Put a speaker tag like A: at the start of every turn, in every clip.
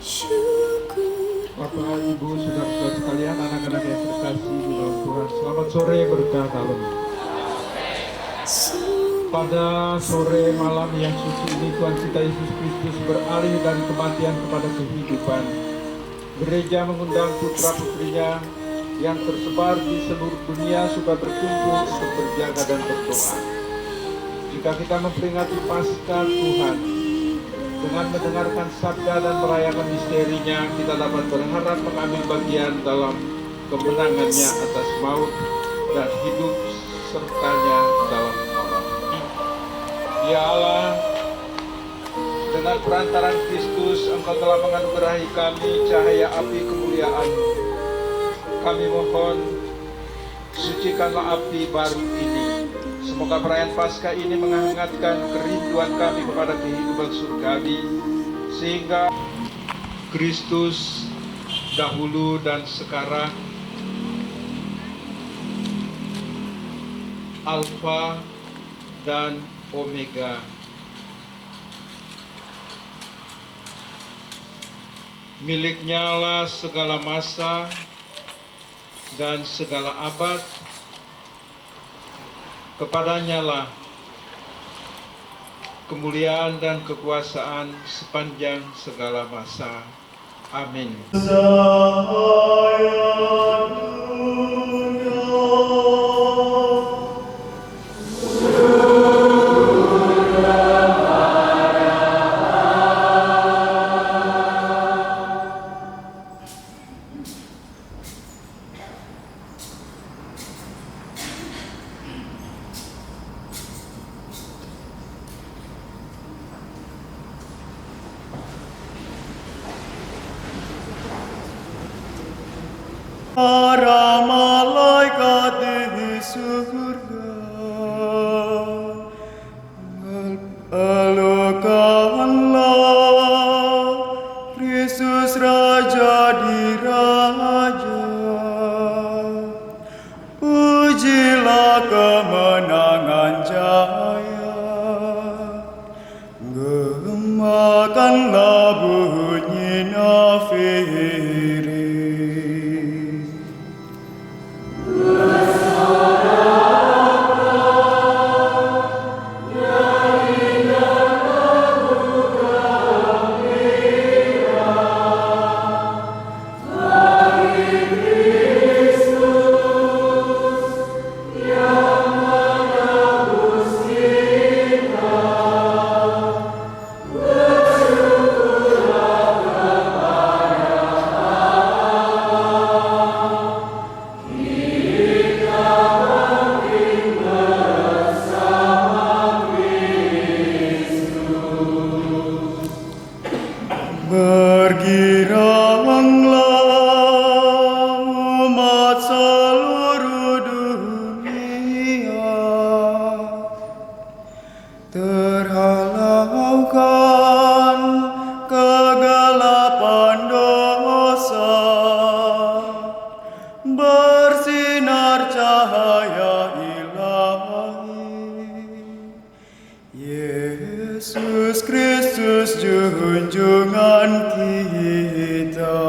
A: Bapak, Ibu, saudara-saudara sekalian, anak-anak yang terkasih di dalam Tuhan, selamat sore berkah dalam. Pada sore malam yang suci ini, Tuhan kita Yesus Kristus beralih dari kematian kepada kehidupan. Gereja mengundang putra-putrinya yang tersebar di seluruh dunia supaya berkumpul untuk berjaga dan berdoa. Jika kita memperingati Paskah Tuhan, dengan mendengarkan sabda dan merayakan misterinya, kita dapat berharap mengambil bagian dalam kemenangannya atas maut dan hidup sertanya dalam Allah. Ya Allah, dengan perantaran Kristus, Engkau telah menganugerahi kami cahaya api kemuliaan-Mu. Kami mohon, sucikanlah api baru ini. Semoga perayaan Paskah ini menghangatkan kerinduan kami kepada kehidupan surgawi, sehingga Kristus dahulu dan sekarang, Alfa dan Omega, miliknya lah segala masa dan segala abad. Kepadanya lah kemuliaan dan kekuasaan sepanjang segala masa. Amin.
B: Para malaikat di surga elokanlah Kristus Raja di Raja. Pujilah kemenangan jaya, gemakanlah bunyi nafiri. Bergiranglah umat seluruh dunia, terhalaukan kegelapan dosa, bersinar cahaya ilahi. Yesus Kristus junjungan kita.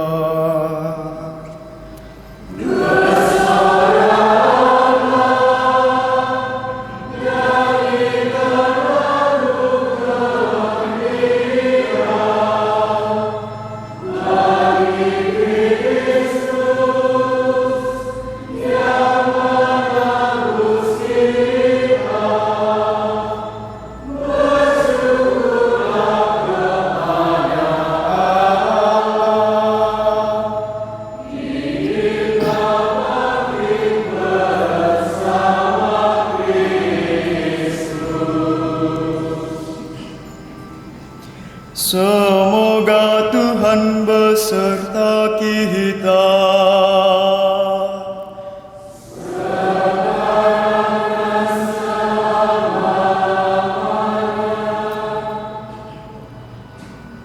B: Semoga Tuhan beserta kita.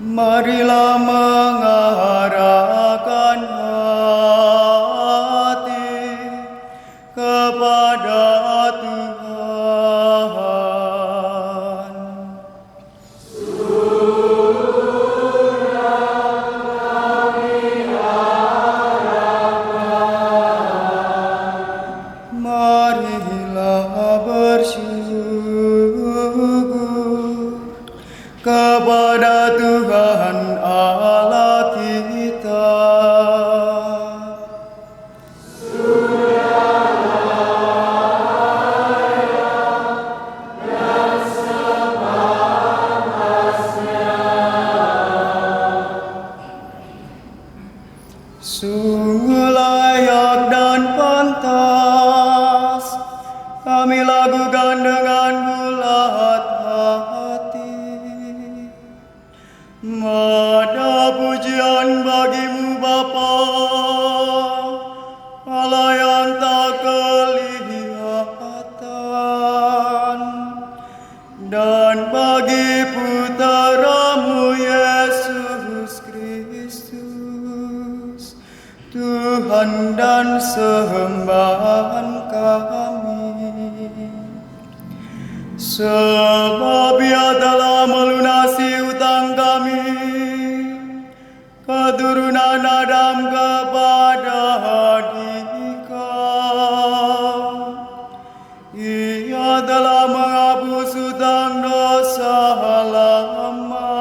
B: Marilah mengarahkan hati kepada Tuhan. Allah kita. Sungguh layak dan pantas kami lakukan dengan bulat hati. Mada pujian bagimu Bapa, Allah yang tak kelihatan, dan bagi putra-Mu Yesus Kristus, Tuhan dan sembahan kami. Sebab Ia telah melunasi utang kami, keturunan Adam kepada Dikau. Ia telah menghapus utang dosa lama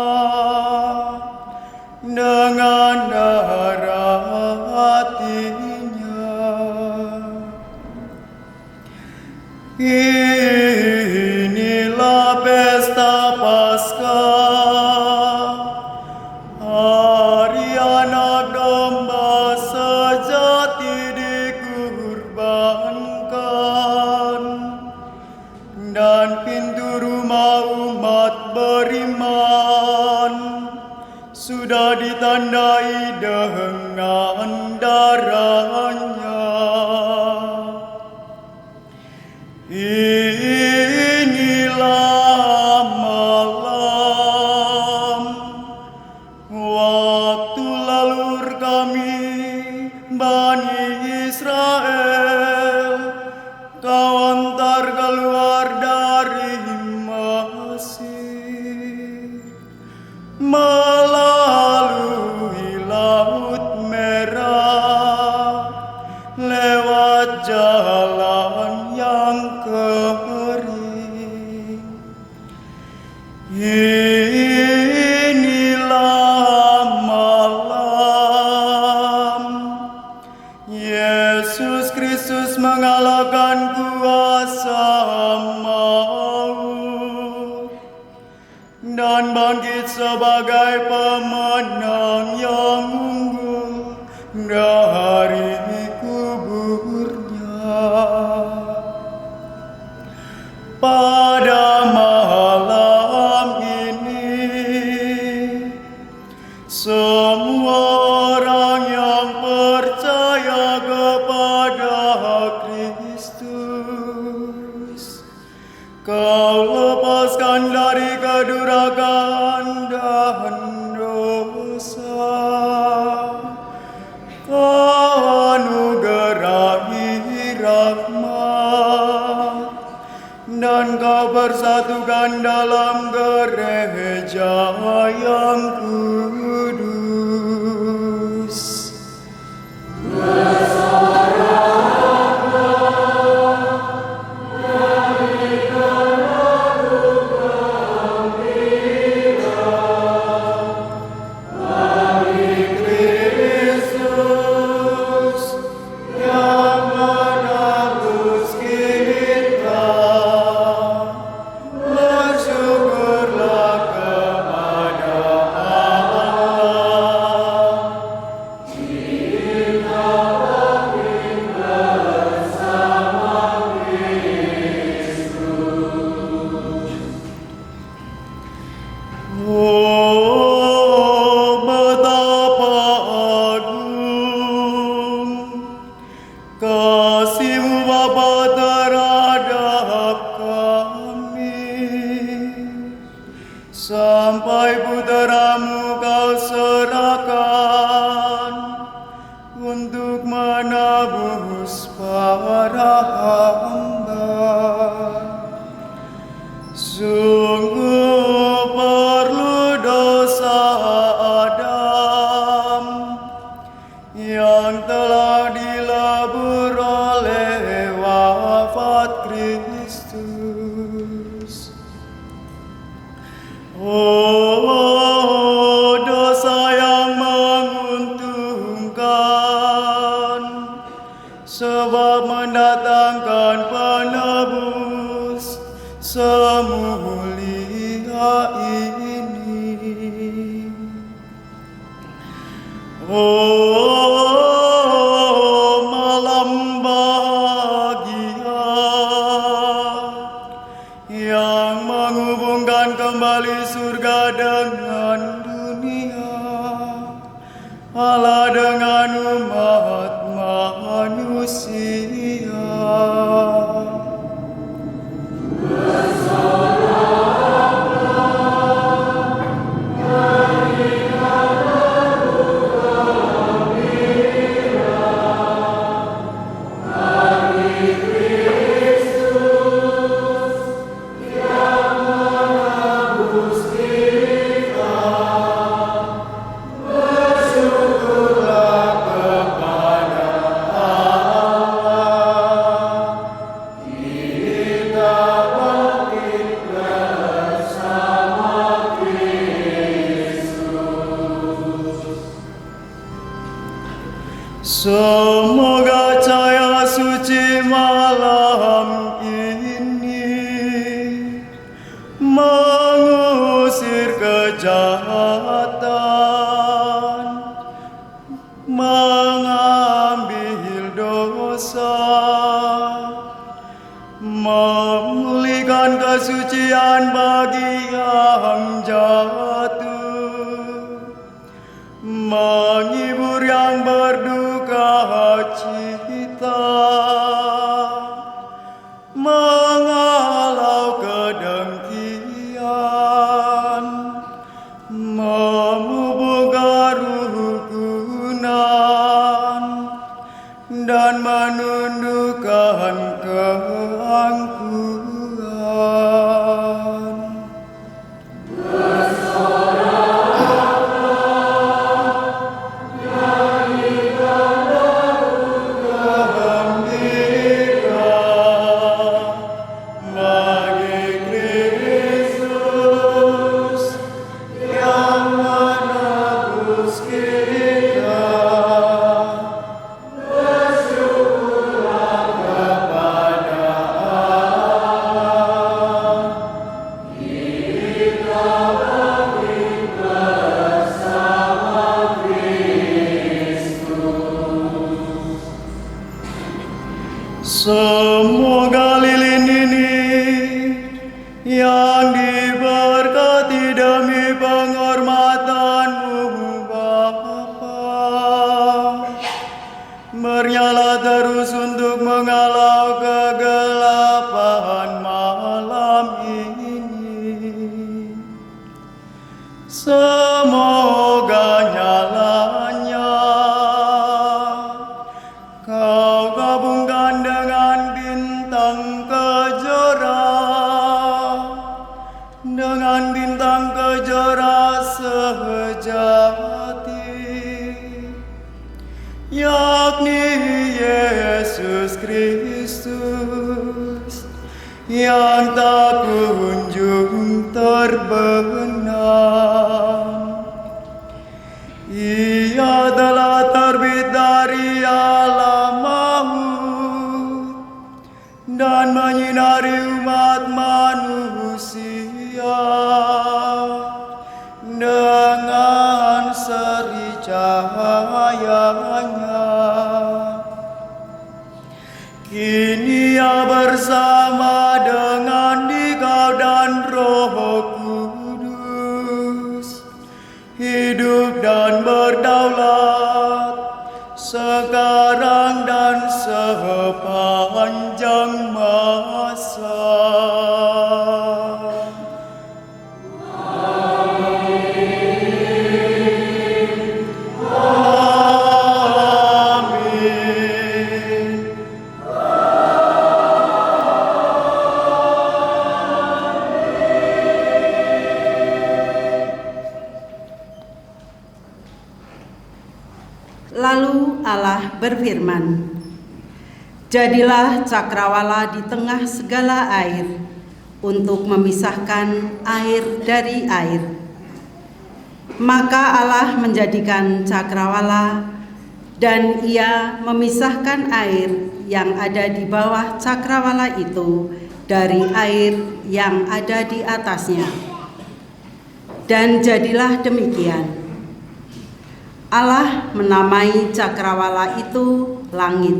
B: dengan darah hatinya. Inilah pesta Paskah, hari anak domba sejati dikurbankan, dan pintu rumah umat beriman sudah ditandai dengan darahnya. Inilah malam, waktu lalur kami Bani Israel, Kau antar keluar dari Mesir, melalui Laut Merah, lewat jalan yang kering. Inilah malam, Yesus Kristus mengalahkan kuasa maut dan bangkit sebagai pemenang yang unggul dari kuburnya. Pada malam ini, semua orang yang percaya kepada Kristus, Kau lepaskan dari kedurhakaan dan dosa. Kau anugerahi rahmat, dan Kau bersatukan dalam gereja yang kudus. kuasa yang menguntungkan, sebab mendatangkan penebus semulia ini. Oh, malam bahagia yang menghubungkan kembali surga dengan dunia, Allah dengan umat manusia. Semoga cahaya suci malam ini mengusir kejahatan, mengambil dosa, memulihkan kesucian bagi yang jatuh, menghibur yang berduka cita, menghalau kedengkian, memupuk kerukunan, dan menundukkan keangkuhan. Semoga lilin ini yang diberkati demi penghormatan-Mu Bapa bernyala terus untuk menghalau kegelapan malam ini. Semoga nyalanya Kau gabungkan dengan bintang kejora, dengan bintang kejora sejati, yakni Yesus Kristus yang tak kunjung terbenam. Ia telah terbit dari alam maut dan menyinari umat manusia dengan seri cahayanya. Kini ia bersama dengan Dikau dan Roh Kudus, hidup dan berdaulat sekarang dan sepanjang masa.
C: Lalu Allah berfirman, "Jadilah cakrawala di tengah segala air untuk memisahkan air dari air." Maka Allah menjadikan cakrawala, dan Ia memisahkan air yang ada di bawah cakrawala itu dari air yang ada di atasnya. Dan jadilah demikian. Allah menamai cakrawala itu langit.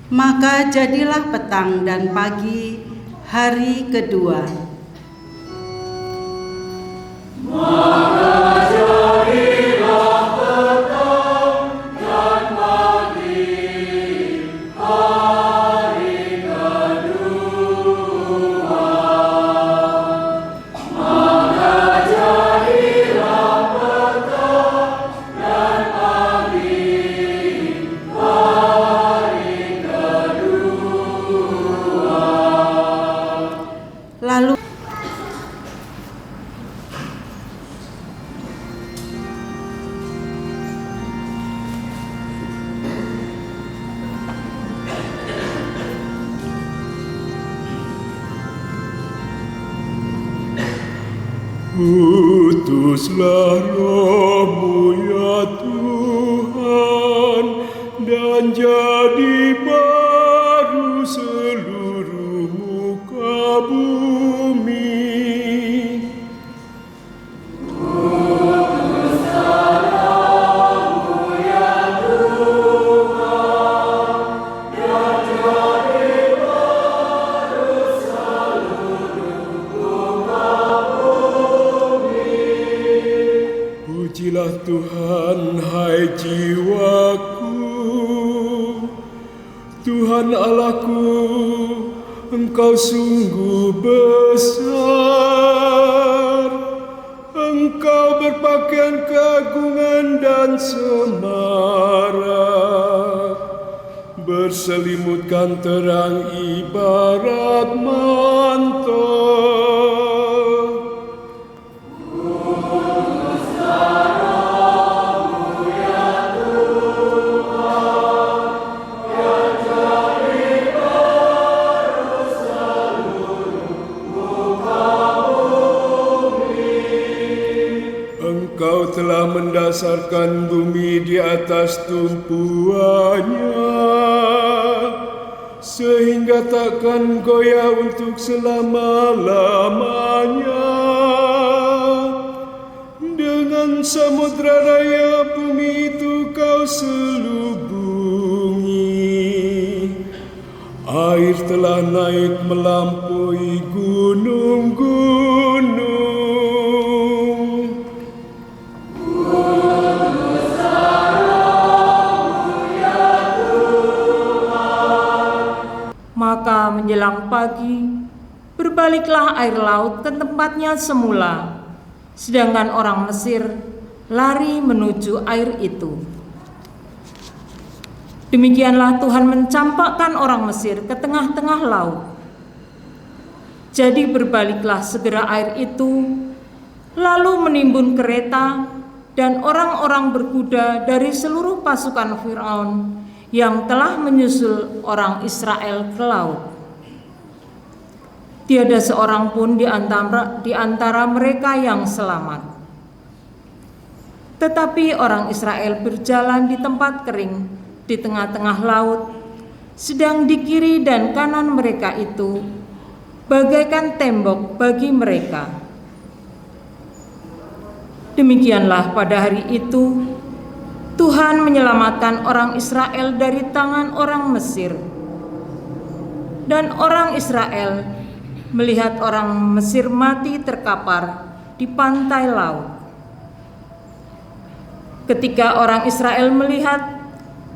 C: Maka jadilah petang dan pagi hari kedua. Lalu
B: Utuslah Roh-Mu ya Tuhan, dan jadi baru seluruh muka bumi. Pujilah Tuhan, hai jiwaku, Tuhan Allahku, Engkau sungguh besar. Engkau berpakaian keagungan dan semarak, berselimutkan terang ibarat mantel. Engkau telah mendasarkan bumi di atas tumpuannya, sehingga takkan goyah untuk selama-lamanya. Dengan samudra raya bumi itu kau selubungi. Air telah naik melampaui gunung-gunung.
D: Maka menjelang pagi, berbaliklah air laut ke tempatnya semula, sedangkan orang Mesir lari menuju air itu. Demikianlah Tuhan mencampakkan orang Mesir ke tengah-tengah laut. Jadi berbaliklah segera air itu, lalu menimbun kereta dan orang-orang berkuda dari seluruh pasukan Firaun yang telah menyusul orang Israel ke laut. Tiada seorang pun di antara mereka yang selamat. Tetapi orang Israel berjalan di tempat kering di tengah-tengah laut, sedang di kiri dan kanan mereka itu bagaikan tembok bagi mereka. Demikianlah pada hari itu Tuhan menyelamatkan orang Israel dari tangan orang Mesir. Dan orang Israel melihat orang Mesir mati terkapar di pantai laut. Ketika orang Israel melihat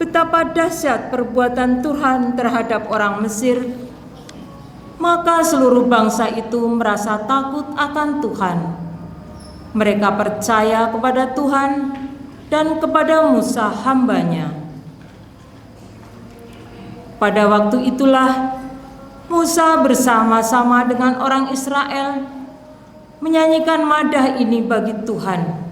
D: betapa dahsyat perbuatan Tuhan terhadap orang Mesir, maka seluruh bangsa itu merasa takut akan Tuhan. Mereka percaya kepada Tuhan dan kepada Musa hamba-Nya. Pada waktu itulah Musa bersama-sama dengan orang Israel menyanyikan madah ini bagi Tuhan.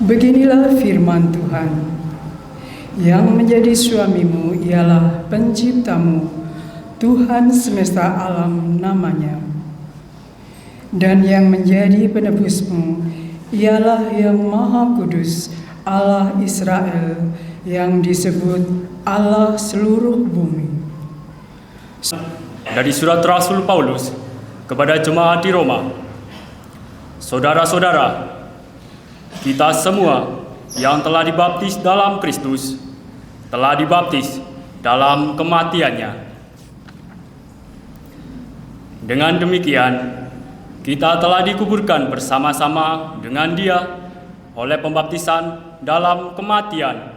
E: Beginilah firman Tuhan. Yang menjadi suamimu ialah penciptamu, Tuhan semesta alam namanya. Dan yang menjadi penebusmu ialah yang Maha Kudus, Allah Israel, yang disebut Allah seluruh bumi.
B: Dari surat Rasul Paulus kepada jemaat di Roma. Saudara-saudara, kita semua yang telah dibaptis dalam Kristus telah dibaptis dalam kematiannya. Dengan demikian, kita telah dikuburkan bersama-sama dengan Dia oleh pembaptisan dalam kematian.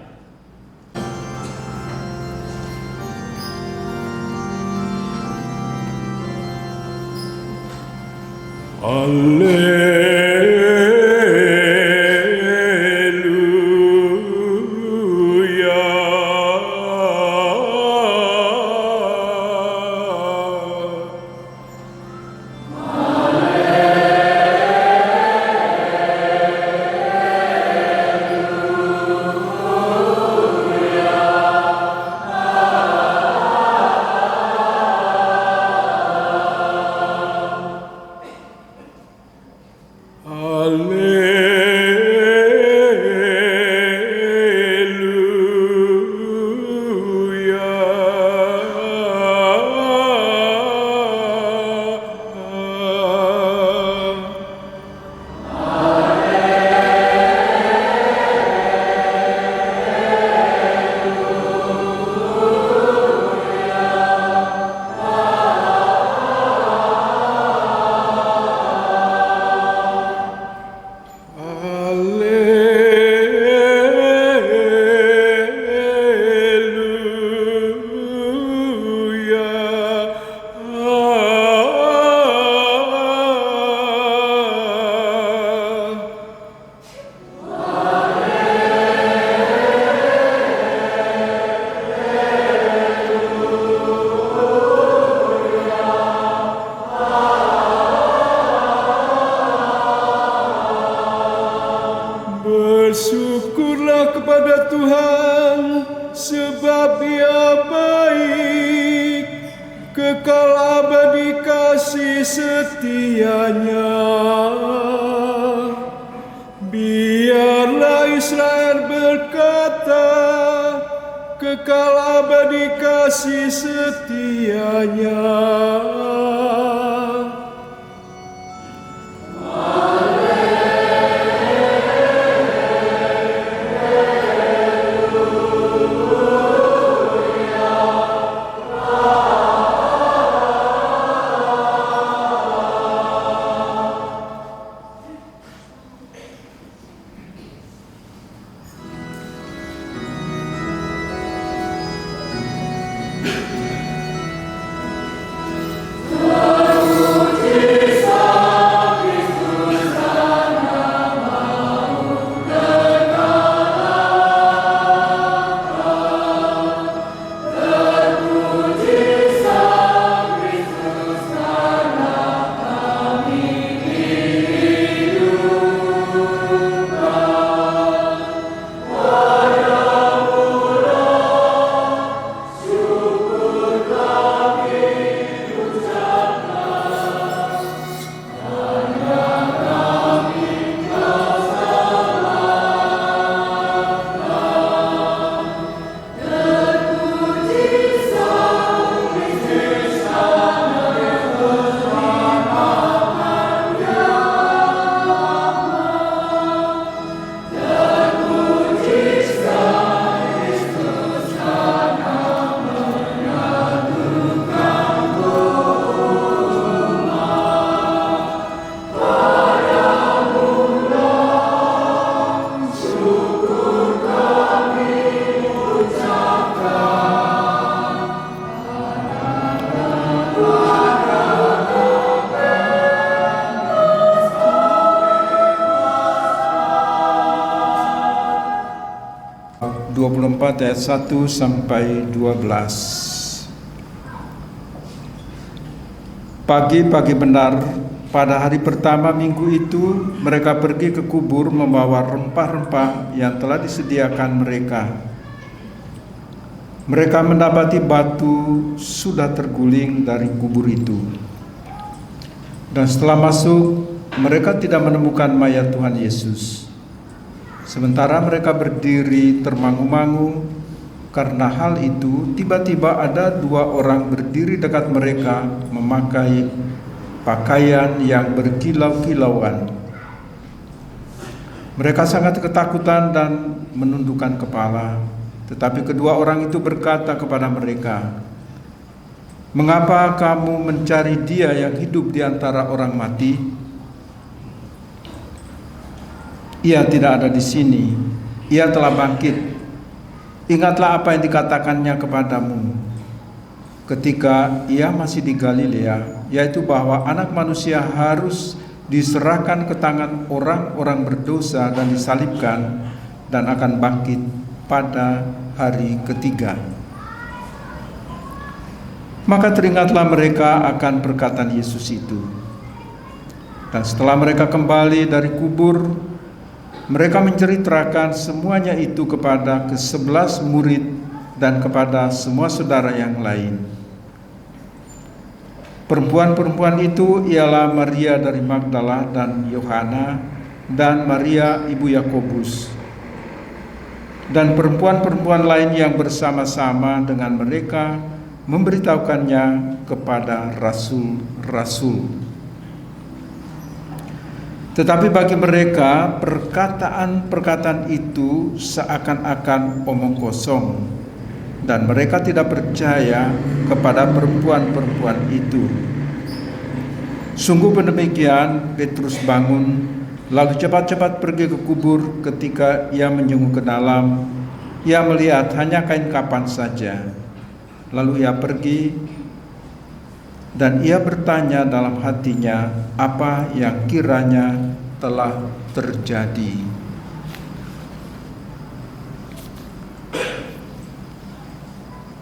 F: Bersyukurlah kepada Tuhan, sebab Dia baik, kekal abadi kasih setianya. Biarlah Israel berkata, kekal abadi kasih setianya.
A: Ayat 1 sampai 12. Pagi-pagi benar Pada hari pertama minggu itu, mereka pergi ke kubur membawa rempah-rempah yang telah disediakan mereka. Mereka mendapati batu sudah terguling dari kubur itu. Dan setelah masuk, mereka tidak menemukan mayat Tuhan Yesus. Sementara mereka berdiri termangu-mangu karena hal itu, tiba-tiba ada 2 orang berdiri dekat mereka memakai pakaian yang berkilau-kilauan. Mereka sangat ketakutan dan menundukkan kepala. Tetapi kedua orang itu berkata kepada mereka, "Mengapa kamu mencari Dia yang hidup di antara orang mati? Ia tidak ada di sini. Ia telah bangkit. Ingatlah apa yang dikatakannya kepadamu ketika ia masih di Galilea, yaitu bahwa Anak Manusia harus diserahkan ke tangan orang-orang berdosa dan disalibkan dan akan bangkit pada hari ketiga." Maka teringatlah mereka akan perkataan Yesus itu. Dan setelah mereka kembali dari kubur, mereka menceritakan semuanya itu kepada ke-11 murid dan kepada semua saudara yang lain. Perempuan-perempuan itu ialah Maria dari Magdala dan Yohana dan Maria ibu Yakobus, dan perempuan-perempuan lain yang bersama-sama dengan mereka memberitahukannya kepada rasul-rasul. Tetapi bagi mereka perkataan-perkataan itu seakan-akan omong kosong, dan mereka tidak percaya kepada perempuan-perempuan itu. Sungguh demikian, Petrus bangun, lalu cepat-cepat pergi ke kubur. Ketika ia menjenguk ke dalam, ia melihat hanya kain kapan saja. Lalu ia pergi dan ia bertanya dalam hatinya apa yang kiranya telah terjadi.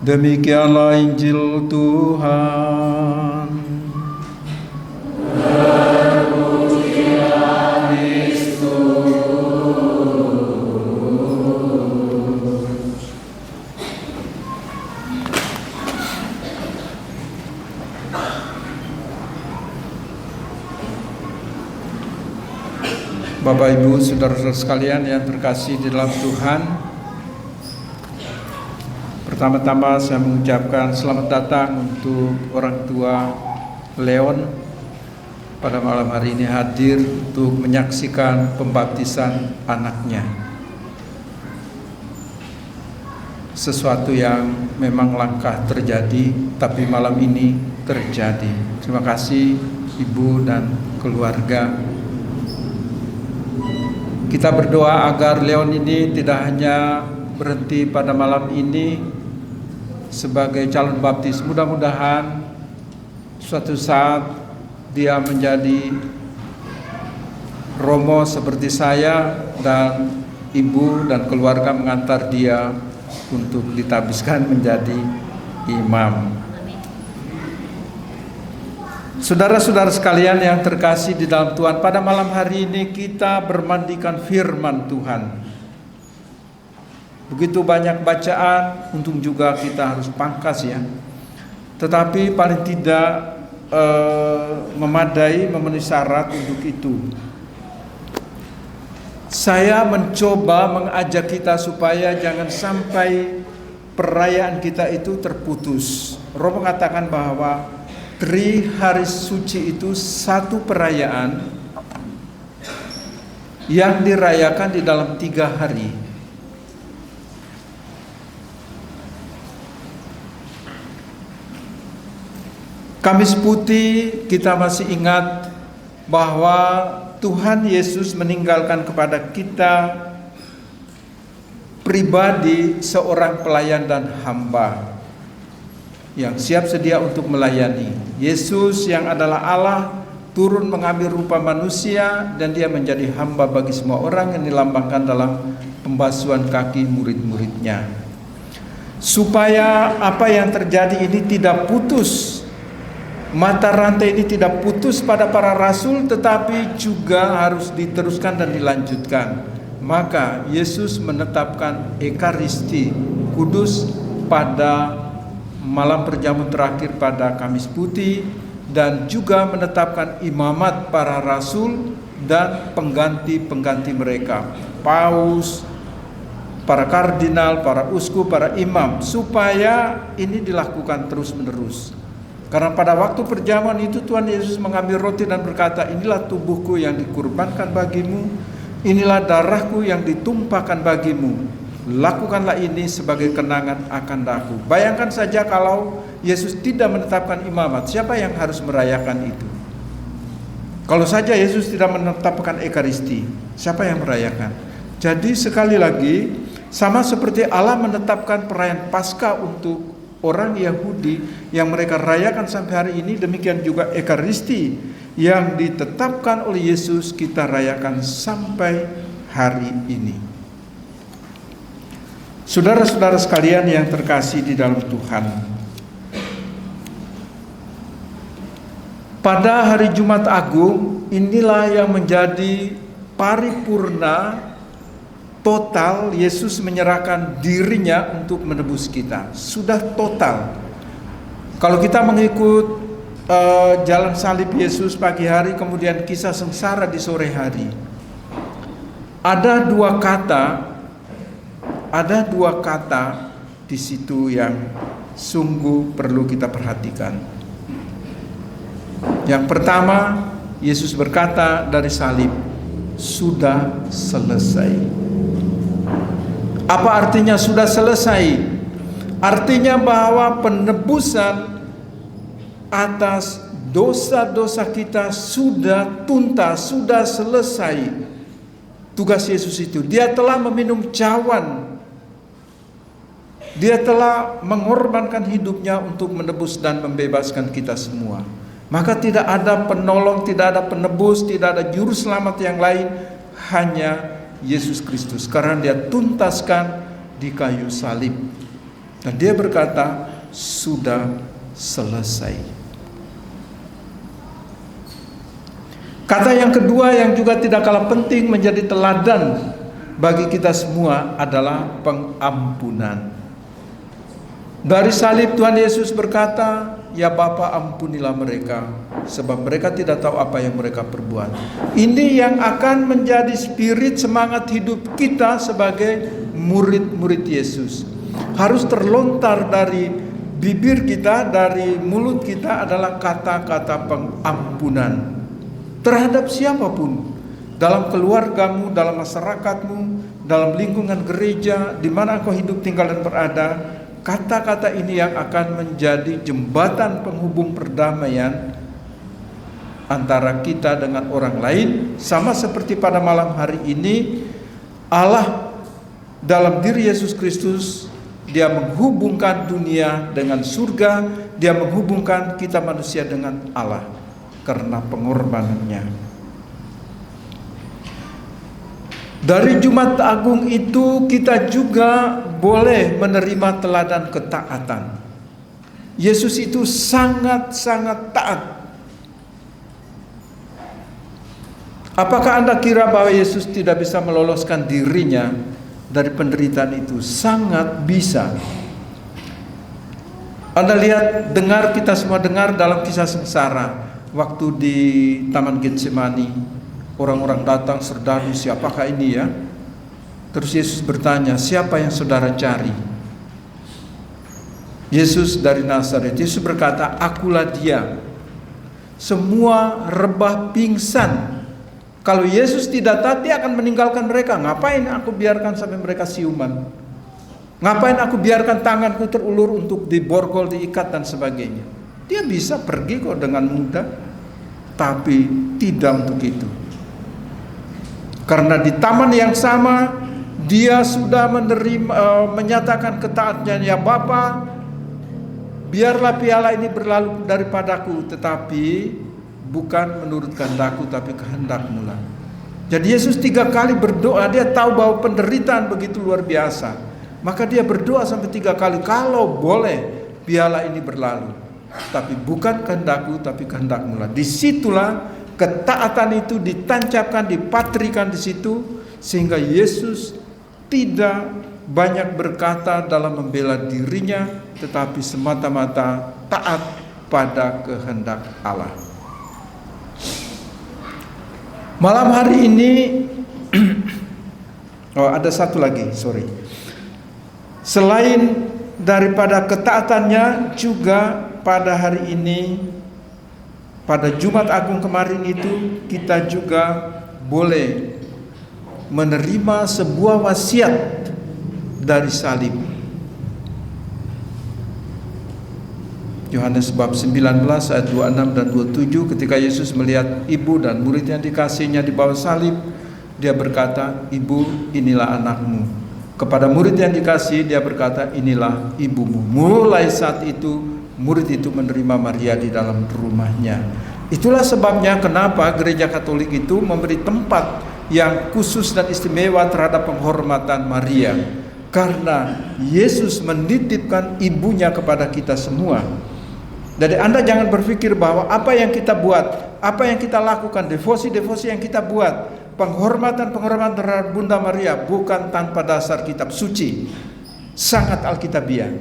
A: Demikianlah Injil Tuhan. Terpujilah Kristus. Bapak Ibu, saudara-saudara sekalian yang terkasih di dalam Tuhan, pertama-tama saya mengucapkan selamat datang untuk orang tua Leon pada malam hari ini hadir untuk menyaksikan pembaptisan anaknya. Sesuatu yang memang langka terjadi, tapi malam ini terjadi. Terima kasih Ibu dan keluarga. Kita berdoa agar Leon ini tidak hanya berhenti pada malam ini sebagai calon baptis. Mudah-mudahan suatu saat dia menjadi romo seperti saya, dan ibu dan keluarga mengantar dia untuk ditabiskan menjadi imam. Saudara-saudara sekalian yang terkasih di dalam Tuhan, pada malam hari ini kita bermandikan firman Tuhan. Begitu banyak bacaan, untung juga kita harus pangkas ya. Tetapi paling tidak memenuhi syarat untuk itu. Saya mencoba mengajak kita supaya jangan sampai perayaan kita itu terputus. Romo mengatakan bahwa hari suci itu satu perayaan yang dirayakan di dalam 3 hari. Kamis Putih kita masih ingat bahwa Tuhan Yesus meninggalkan kepada kita pribadi seorang pelayan dan hamba yang siap sedia untuk melayani. Yesus yang adalah Allah turun mengambil rupa manusia, dan dia menjadi hamba bagi semua orang yang dilambangkan dalam pembasuhan kaki murid-muridnya. Supaya apa yang terjadi ini tidak putus, mata rantai ini tidak putus pada para rasul, tetapi juga harus diteruskan dan dilanjutkan. Maka Yesus menetapkan Ekaristi Kudus pada malam perjamuan terakhir pada Kamis Putih, dan juga menetapkan imamat para rasul dan pengganti-pengganti mereka, paus, para kardinal, para uskup, para imam, supaya ini dilakukan terus-menerus. Karena pada waktu perjamuan itu Tuhan Yesus mengambil roti dan berkata, inilah tubuhku yang dikurbankan bagimu, inilah darahku yang ditumpahkan bagimu, lakukanlah ini sebagai kenangan akan aku. Bayangkan saja kalau Yesus tidak menetapkan imamat, siapa yang harus merayakan itu? Kalau saja Yesus tidak menetapkan Ekaristi, siapa yang merayakan? Jadi sekali lagi, sama seperti Allah menetapkan perayaan Paskah untuk orang Yahudi yang mereka rayakan sampai hari ini, demikian juga Ekaristi yang ditetapkan oleh Yesus kita rayakan sampai hari ini. Saudara-saudara sekalian yang terkasih di dalam Tuhan, pada hari Jumat Agung inilah yang menjadi paripurna total. Yesus menyerahkan dirinya untuk menebus kita. Sudah total. Kalau kita mengikut jalan salib Yesus pagi hari, kemudian kisah sengsara di sore hari, ada dua kata di situ yang sungguh perlu kita perhatikan. Yang pertama, Yesus berkata dari salib, sudah selesai. Apa artinya sudah selesai? Artinya bahwa penebusan atas dosa-dosa kita sudah tuntas, sudah selesai. Tugas Yesus itu, dia telah meminum cawan, dia telah mengorbankan hidupnya untuk menebus dan membebaskan kita semua. Maka tidak ada penolong, tidak ada penebus, tidak ada juru selamat yang lain, hanya Yesus Kristus, karena dia tuntaskan di kayu salib. Dan dia berkata, sudah selesai. Kata yang kedua yang juga tidak kalah penting menjadi teladan bagi kita semua adalah pengampunan. Dari salib Tuhan Yesus berkata, ya Bapa, ampunilah mereka, sebab mereka tidak tahu apa yang mereka perbuat. Ini yang akan menjadi spirit semangat hidup kita sebagai murid-murid Yesus. Harus terlontar dari bibir kita, dari mulut kita adalah kata-kata pengampunan terhadap siapapun, dalam keluargamu, dalam masyarakatmu, dalam lingkungan gereja, di mana engkau hidup, tinggal dan berada. Kata-kata ini yang akan menjadi jembatan penghubung perdamaian antara kita dengan orang lain. Sama seperti pada malam hari ini, Allah dalam diri Yesus Kristus, dia menghubungkan dunia dengan surga, dia menghubungkan kita manusia dengan Allah karena pengorbanannya. Dari Jumat Agung itu kita juga boleh menerima teladan ketaatan. Yesus itu sangat-sangat taat. Apakah Anda kira bahwa Yesus tidak bisa meloloskan dirinya dari penderitaan itu? Sangat bisa. Anda lihat, dengar, kita semua dengar dalam kisah sengsara, waktu di Taman Getsemani. Orang-orang datang serdadu, siapakah ini ya? Terus Yesus bertanya, siapa yang saudara cari? Yesus dari Nazaret. Yesus berkata, akulah dia. Semua rebah pingsan. Kalau Yesus tidak taat, dia akan meninggalkan mereka. Ngapain aku biarkan sampai mereka siuman? Ngapain aku biarkan tanganku terulur untuk diborgol, diikat dan sebagainya? Dia bisa pergi kok dengan mudah, tapi tidak untuk itu. Karena di taman yang sama dia sudah menyatakan ketaatannya, ya Bapa, biarlah piala ini berlalu daripadaku, tetapi bukan menurut kehendakku tapi kehendak-Mu lah. Jadi Yesus 3 kali berdoa, dia tahu bahwa penderitaan begitu luar biasa. Maka dia berdoa sampai 3 kali, kalau boleh piala ini berlalu. tapi bukan kehendakku, tapi kehendakmu lah. Disitulah ketaatan itu ditancapkan, dipatrikan di situ, sehingga Yesus tidak banyak berkata dalam membela dirinya, tetapi semata-mata taat pada kehendak Allah. Malam hari ini ada satu lagi, selain daripada ketaatannya, juga pada hari ini, pada Jumat Agung kemarin itu, kita juga boleh menerima sebuah wasiat dari salib. Yohanes bab 19 ayat 26 dan 27, ketika Yesus melihat ibu dan murid yang dikasihnya di bawah salib, dia berkata, "Ibu, inilah anakmu." Kepada murid yang dikasih, dia berkata, "Inilah ibumu." Mulai saat itu, murid itu menerima Maria di dalam rumahnya. Itulah sebabnya kenapa gereja Katolik itu memberi tempat yang khusus dan istimewa terhadap penghormatan Maria, karena Yesus menitipkan ibunya kepada kita semua. Jadi Anda jangan berpikir bahwa apa yang kita buat, apa yang kita lakukan, devosi-devosi yang kita buat, penghormatan-penghormatan terhadap Bunda Maria bukan tanpa dasar kitab suci, sangat alkitabiah.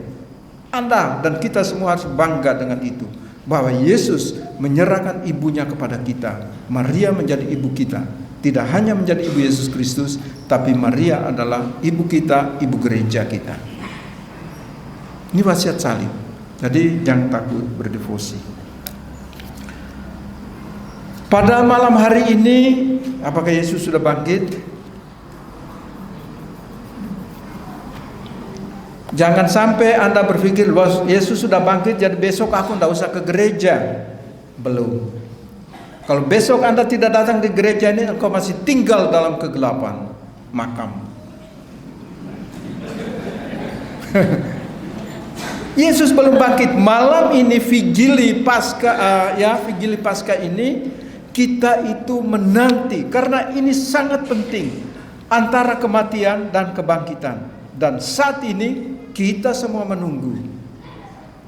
A: Anda dan kita semua harus bangga dengan itu, bahwa Yesus menyerahkan ibunya kepada kita. Maria menjadi ibu kita, tidak hanya menjadi ibu Yesus Kristus, tapi Maria adalah ibu kita, ibu gereja kita. Ini wasiat salib. Jadi jangan takut berdevosi. Pada malam hari ini, apakah Yesus sudah bangkit? Jangan sampai Anda berpikir bahwa Yesus sudah bangkit, jadi besok aku tidak usah ke gereja. Belum. Kalau besok Anda tidak datang di gereja ini, engkau masih tinggal dalam kegelapan makam. Yesus belum bangkit. Malam ini Vigili Paskah, Vigili Paskah ini kita itu menanti, karena ini sangat penting antara kematian dan kebangkitan. Dan saat ini kita semua menunggu.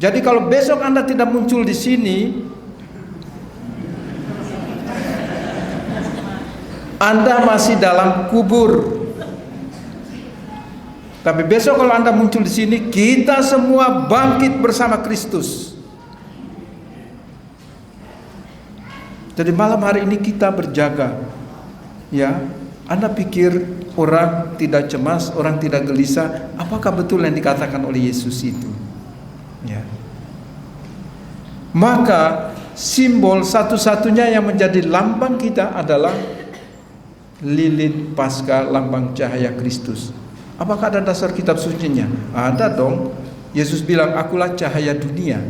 A: Jadi kalau besok Anda tidak muncul di sini, Anda masih dalam kubur. Tapi besok kalau Anda muncul di sini, kita semua bangkit bersama Kristus. Jadi malam hari ini kita berjaga. Ya, Anda pikir orang tidak cemas, orang tidak gelisah, apakah betul yang dikatakan oleh Yesus itu? Ya. Maka simbol satu-satunya yang menjadi lambang kita adalah lilin Paskah, lambang cahaya Kristus. Apakah ada dasar kitab sucinya? Ada dong. Yesus bilang, "Akulah cahaya dunia."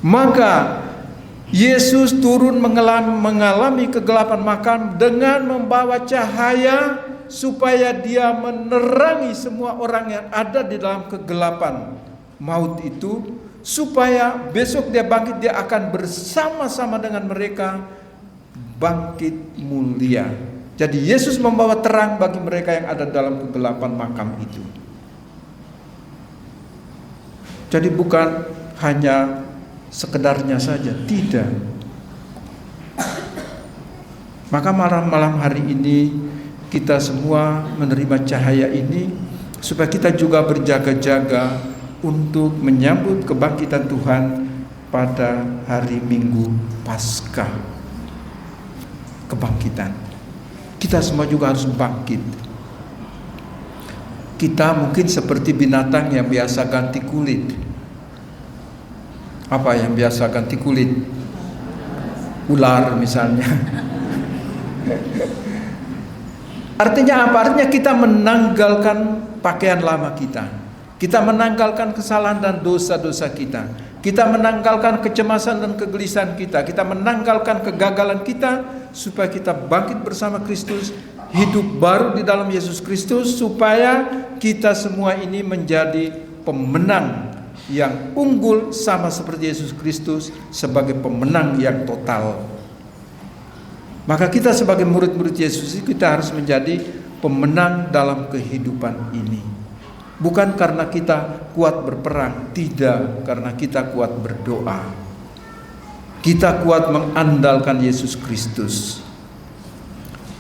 A: Maka Yesus turun mengalami kegelapan makam dengan membawa cahaya, supaya dia menerangi semua orang yang ada di dalam kegelapan maut itu, supaya besok dia bangkit, dia akan bersama-sama dengan mereka bangkit mulia. Jadi Yesus membawa terang bagi mereka yang ada dalam kegelapan makam itu. Jadi bukan hanya sekedarnya saja, tidak. Maka malam hari ini kita semua menerima cahaya ini, supaya kita juga berjaga-jaga untuk menyambut kebangkitan Tuhan pada hari Minggu Paskah. Kebangkitan. Kita semua juga harus bangkit. Kita mungkin seperti binatang yang biasa ganti kulit. Apa yang biasa ganti kulit? Ular misalnya. Artinya apa? Artinya kita menanggalkan pakaian lama kita. Kita menanggalkan kesalahan dan dosa-dosa kita. Kita menanggalkan kecemasan dan kegelisahan kita. Kita menanggalkan kegagalan kita, supaya kita bangkit bersama Kristus, hidup baru di dalam Yesus Kristus, supaya kita semua ini menjadi pemenang yang unggul, sama seperti Yesus Kristus sebagai pemenang yang total. Maka kita sebagai murid-murid Yesus, kita harus menjadi pemenang dalam kehidupan ini. Bukan karena kita kuat berperang, tidak, karena kita kuat berdoa. Kita kuat mengandalkan Yesus Kristus.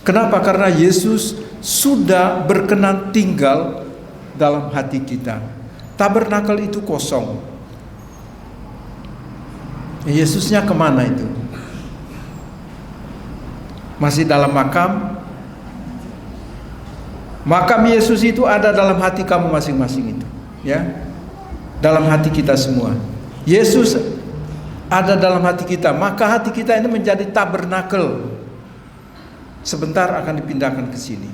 A: Kenapa? Karena Yesus sudah berkenan tinggal dalam hati kita. Tabernakel itu kosong. Yesusnya kemana itu? Masih dalam makam? Makam Yesus itu ada dalam hati kamu masing-masing itu, ya. Dalam hati kita semua. Yesus ada dalam hati kita, maka hati kita ini menjadi tabernakel. Sebentar akan dipindahkan ke sini.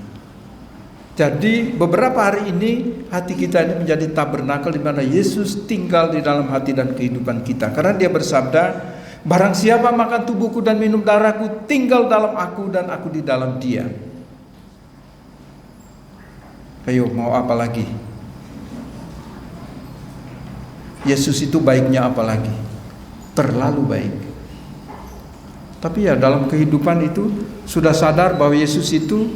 A: Jadi beberapa hari ini hati kita ini menjadi tabernakel di mana Yesus tinggal di dalam hati dan kehidupan kita. Karena Dia bersabda, barang siapa makan tubuhku dan minum darahku, tinggal dalam aku dan aku di dalam dia. Ayo, mau apa lagi? Yesus itu baiknya apa lagi? Terlalu baik. Tapi ya dalam kehidupan itu sudah sadar bahwa Yesus itu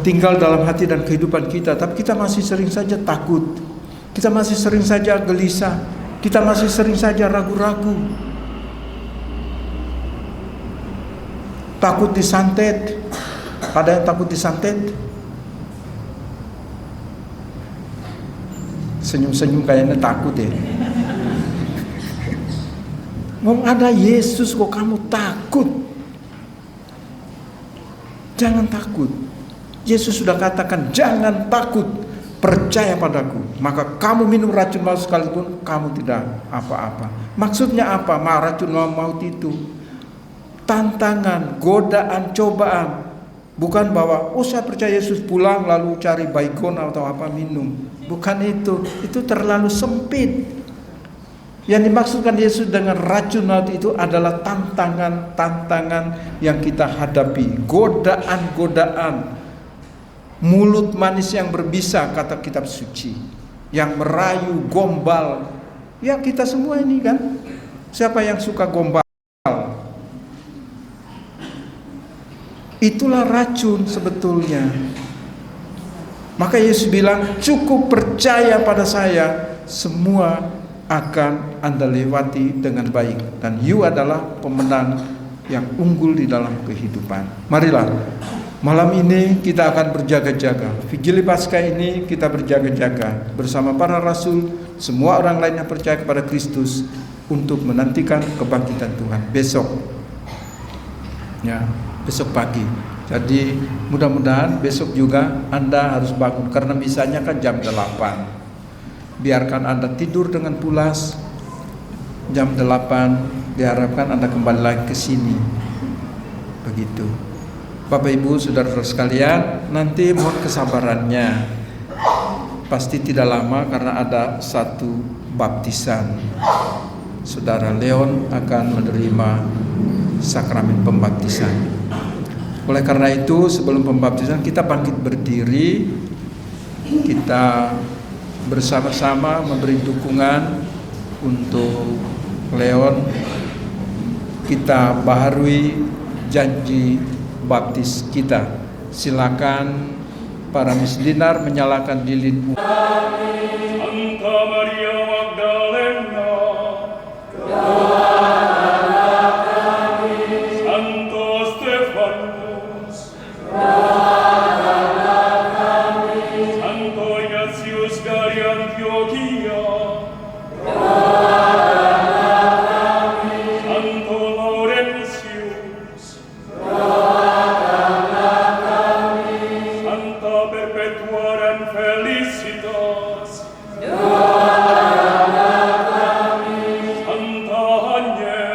A: tinggal dalam hati dan kehidupan kita. Tapi kita masih sering saja takut. Kita masih sering saja gelisah. Kita masih sering saja ragu-ragu. Takut disantet. Ada yang takut disantet? Senyum-senyum kayaknya takut ya. Mau ada Yesus kok kamu takut? Jangan takut. Yesus sudah katakan jangan takut, percaya padaku. Maka kamu minum racun maut sekalipun kamu tidak apa-apa. Maksudnya apa? Racun maut itu tantangan, godaan, cobaan. Bukan bahwa saya percaya Yesus pulang lalu cari baygon atau apa minum. Bukan itu terlalu sempit. Yang dimaksudkan Yesus dengan racun maut itu adalah tantangan-tantangan yang kita hadapi, godaan-godaan, mulut manis yang berbisa, kata kitab suci, yang merayu, gombal. Ya kita semua ini kan, siapa yang suka gombal? Itulah racun sebetulnya. Maka Yesus bilang, cukup percaya pada saya, semua akan Anda lewati dengan baik. Dan you adalah pemenang yang unggul di dalam kehidupan. Marilah, malam ini kita akan berjaga-jaga. Vigili Paskah ini kita berjaga-jaga bersama para rasul, semua orang lain yang percaya kepada Kristus, untuk menantikan kebangkitan Tuhan besok. Ya, besok pagi. Jadi mudah-mudahan besok juga Anda harus bangun, karena misalnya kan jam 8. Biarkan Anda tidur dengan pulas. Jam 8 diharapkan Anda kembali lagi ke sini. Begitu. Bapak Ibu Saudara sekalian, nanti mohon kesabarannya. Pasti tidak lama karena ada satu baptisan. Saudara Leon akan menerima sakramen pembaptisan. Oleh karena itu sebelum pembaptisan kita bangkit berdiri, kita bersama-sama memberi dukungan untuk Leon. Kita baharui janji baptis kita. Silakan para misdinar menyalakan lilin.
B: Santa Maria Magdalena, Santo Stefanus, Santo Ignatius dari Antioquia, Santo Laurentius, Santa Perpetua dan Felicitas, Santa Agnes,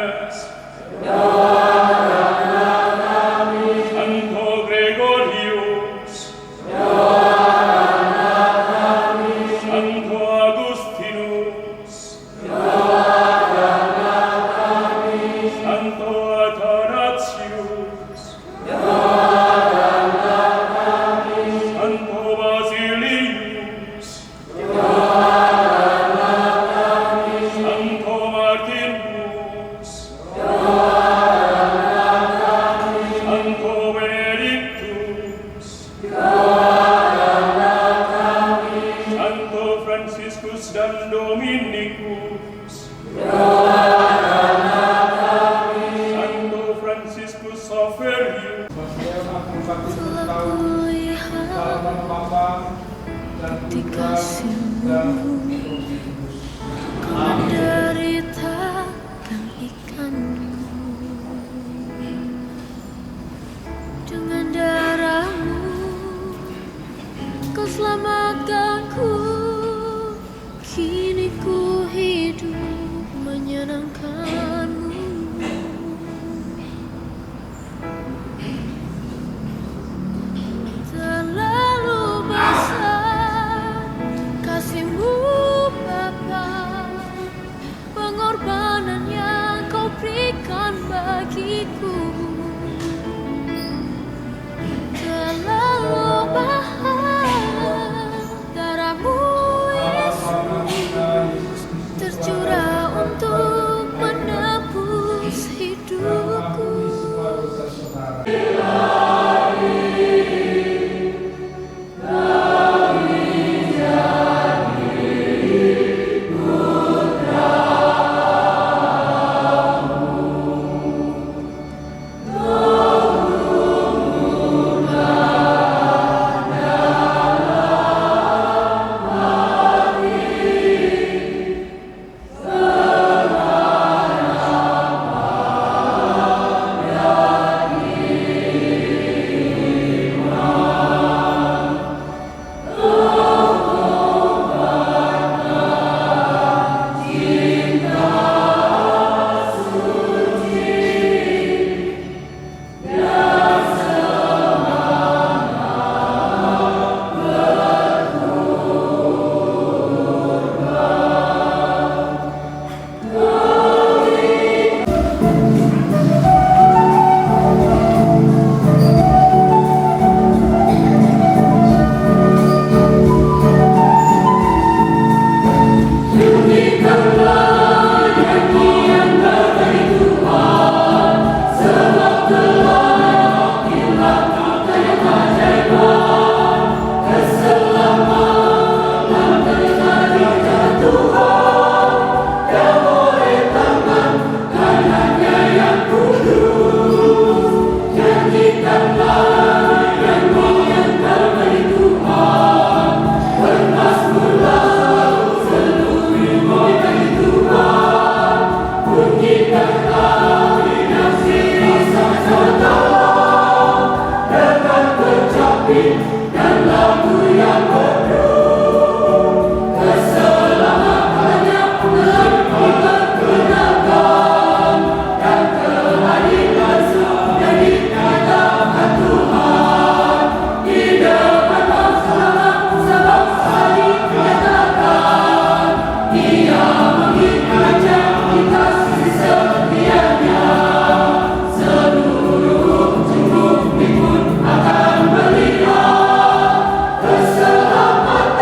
A: dalam Bapa dan Putra dan Roh Kudus.
G: Menderitakan ikanmu dengan darahmu, kau selamatkanku. Kini ku hidup menyenangkanmu. Terlalu besar kasih-Mu Bapa, pengorbanan yang kau berikan bagiku. Terlalu mahal darah-Mu Yesus tercurah untuk menebus hidupku. Keselamatan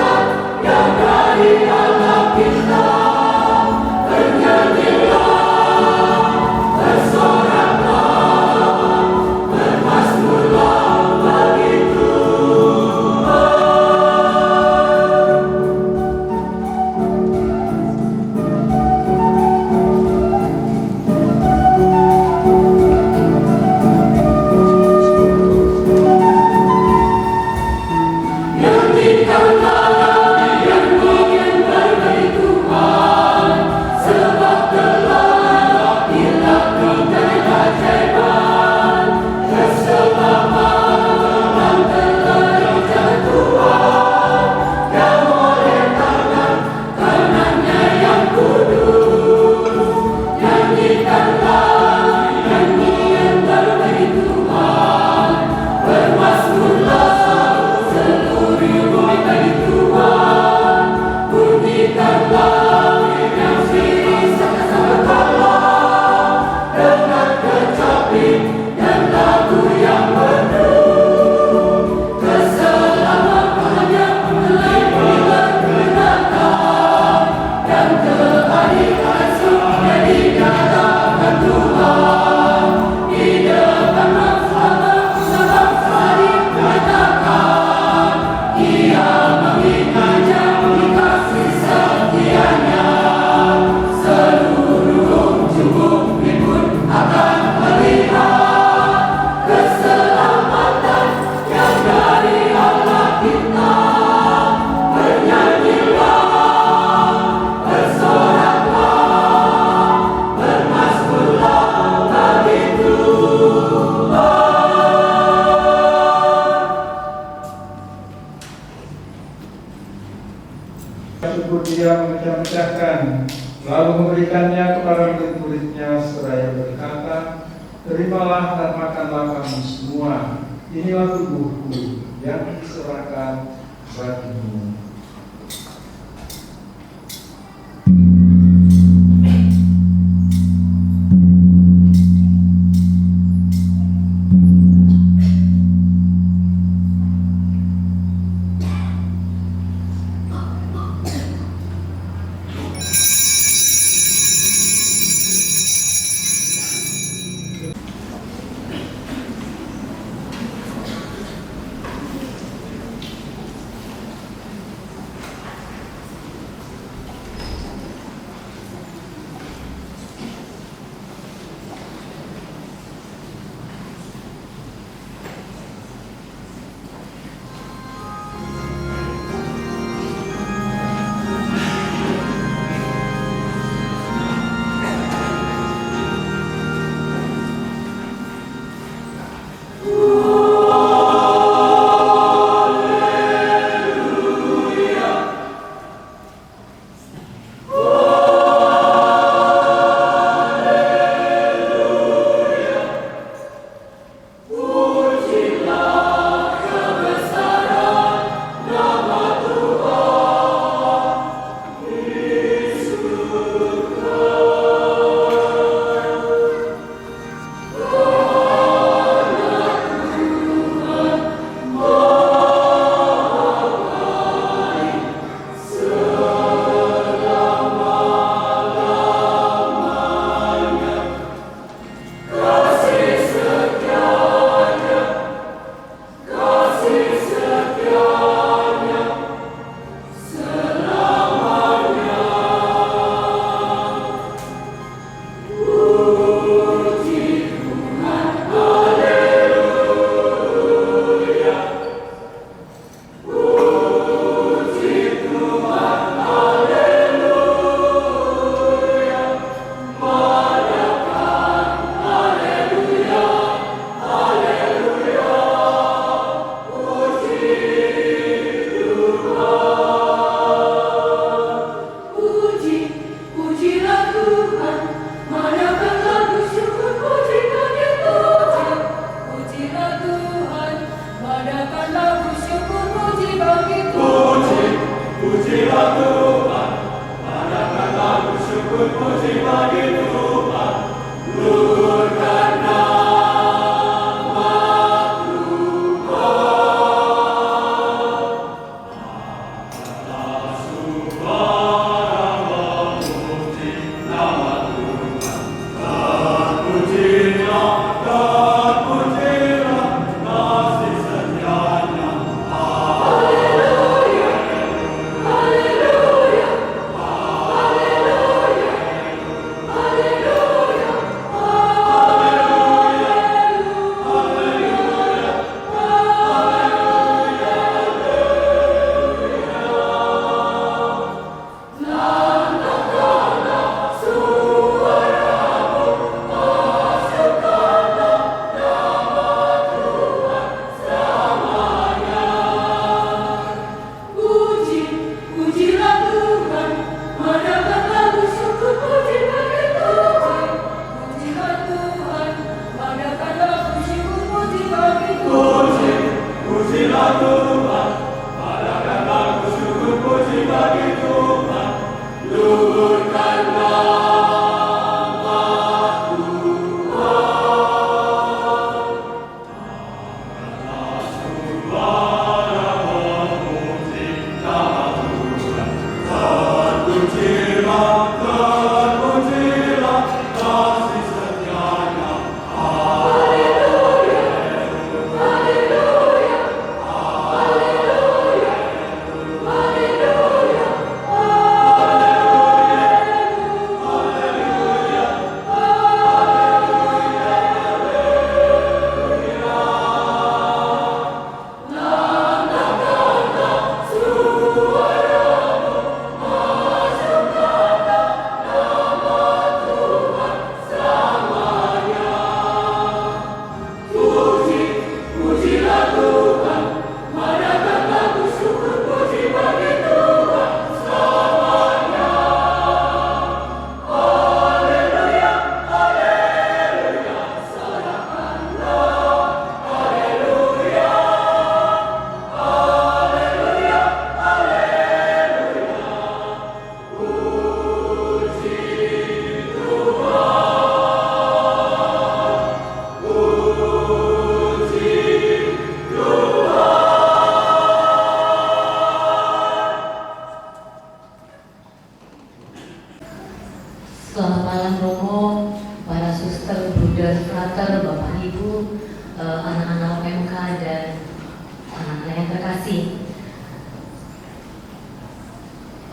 A: ia memecah-mecahkan, lalu memberikannya kepada murid-muridnya seraya berkata, terimalah dan makanlah kamu semua, inilah tubuhku yang diserahkan bagimu.
H: kasih.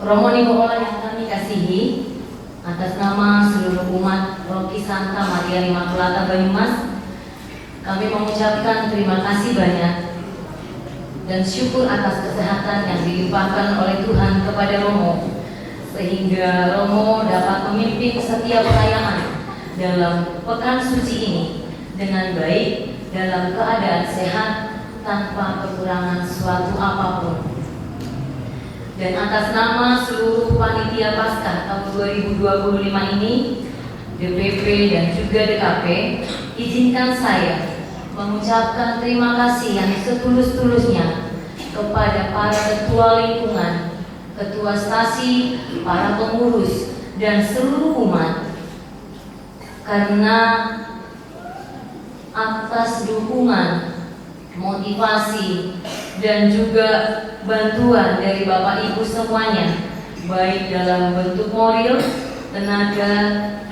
H: Romo Nikola yang kami kasihi, atas nama seluruh umat Roki Santa Maria Immaculata Banyumas, kami mengucapkan terima kasih banyak dan syukur atas kesehatan yang dilimpahkan oleh Tuhan kepada Romo, sehingga Romo dapat memimpin setiap perayaan dalam pekan suci ini dengan baik, dalam keadaan sehat, tanpa kekurangan suatu apapun. Dan atas nama seluruh panitia Paskah tahun 2025 ini, DPP dan juga DKP, izinkan saya mengucapkan terima kasih yang setulus-tulusnya kepada para ketua lingkungan, ketua stasi, para pengurus, dan seluruh umat, karena atas dukungan, motivasi, dan juga bantuan dari Bapak Ibu semuanya, baik dalam bentuk moral, tenaga,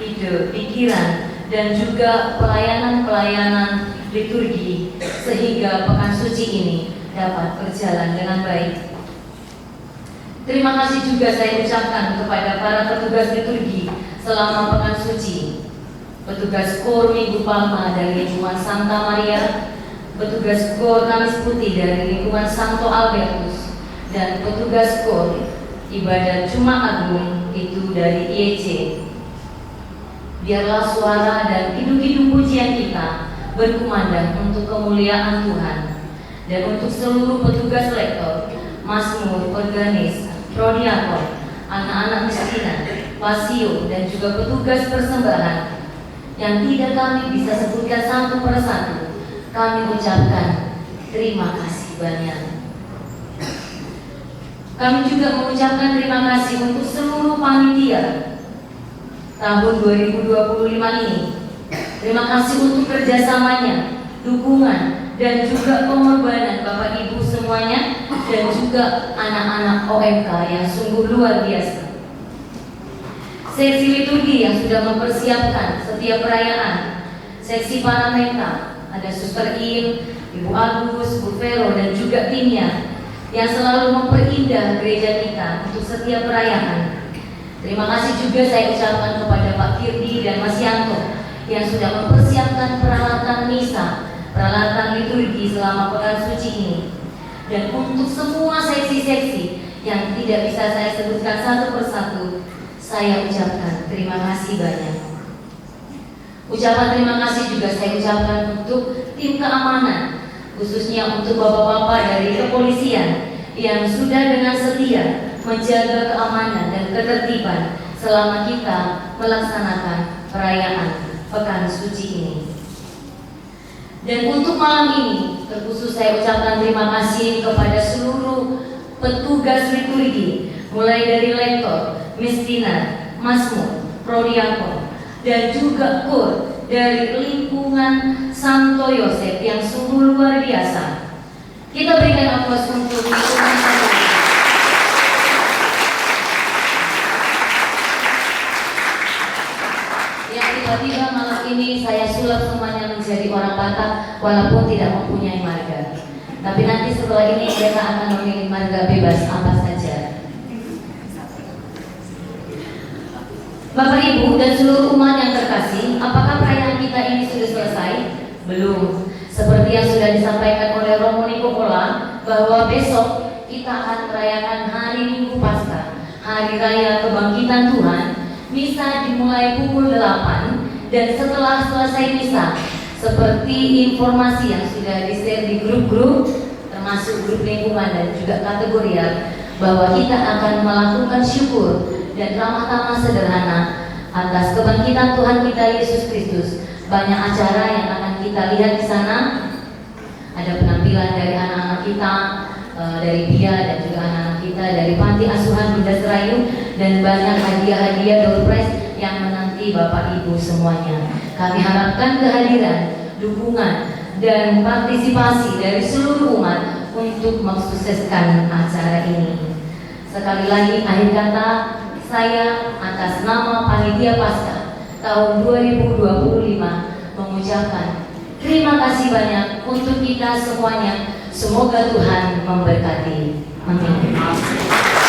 H: ide, pikiran, dan juga pelayanan-pelayanan liturgi, sehingga pekan suci ini dapat berjalan dengan baik. Terima kasih juga saya ucapkan kepada para petugas liturgi selama pekan suci, petugas KOR Minggu Palma dari lingkungan Santa Maria, petugas KOR Kamis Putih dari lingkungan Santo Albertus, dan petugas KOR Ibadat Jumat Agung itu dari IEC. Biarlah suara dan hidup-hidup pujian kita berkumandang untuk kemuliaan Tuhan, dan untuk seluruh petugas lektor, Mazmur, organis, prodiakon, anak-anak miskinan, pasio, dan juga petugas persembahan yang tidak kami bisa sebutkan satu persatu, kami ucapkan terima kasih banyak. Kami juga mengucapkan terima kasih untuk seluruh panitia tahun 2025 ini. Terima kasih untuk kerjasamanya, dukungan, dan juga pengorbanan Bapak Ibu semuanya, dan juga anak-anak OMK yang sungguh luar biasa. Seksi liturgi yang sudah mempersiapkan setiap perayaan, seksi Panamenta, ada Suster In, Ibu Agus, Bu Vero, dan juga timnya yang selalu memperindah gereja kita untuk setiap perayaan. Terima kasih juga saya ucapkan kepada Pak Firdi dan Mas Yanto yang sudah mempersiapkan peralatan misa, peralatan liturgi selama pekan suci ini. Dan untuk semua seksi-seksi yang tidak bisa saya sebutkan satu persatu, saya ucapkan terima kasih banyak. Ucapan terima kasih juga saya ucapkan untuk tim keamanan, khususnya untuk bapak-bapak dari kepolisian yang sudah dengan setia menjaga keamanan dan ketertiban selama kita melaksanakan perayaan pekan suci ini. Dan untuk malam ini, terkhusus saya ucapkan terima kasih kepada seluruh petugas liturgi, mulai dari lektor, miskinan, Mazmur, prodiakon, dan juga KOR dari lingkungan Santo Yosef yang sungguh luar biasa. Kita berikan aplaus untuk lingkungan Santo Yosef. Yang tiba-tiba malam ini saya sulap semuanya menjadi orang Batak walaupun tidak mempunyai marga. Tapi nanti setelah ini mereka akan memilih marga bebas apa saja. Bapak Ibu dan seluruh umat yang terkasih, apakah perayaan kita ini sudah selesai? Belum. Seperti yang sudah disampaikan oleh Romo Nikola, bahwa besok kita akan merayakan hari Minggu Paskah, hari raya kebangkitan Tuhan. Misa dimulai pukul 8, dan setelah selesai misa, seperti informasi yang sudah di-share di grup-grup, termasuk grup lingkungan dan juga kategorial, bahwa kita akan melakukan syukur dan ramah-tamah sederhana atas kebangkitan Tuhan kita Yesus Kristus. Banyak acara yang akan kita lihat di sana. Ada penampilan dari anak-anak kita, dari Bia dan juga anak-anak kita dari Panti Asuhan Bunda Serayu, dan banyak hadiah-hadiah door prize yang menanti Bapak Ibu semuanya. Kami harapkan kehadiran, dukungan, dan partisipasi dari seluruh umat untuk mensukseskan acara ini. Sekali lagi, akhir kata, saya atas nama Panitia Paskah tahun 2025 mengucapkan terima kasih banyak untuk kita semuanya Semoga Tuhan memberkati. Amin.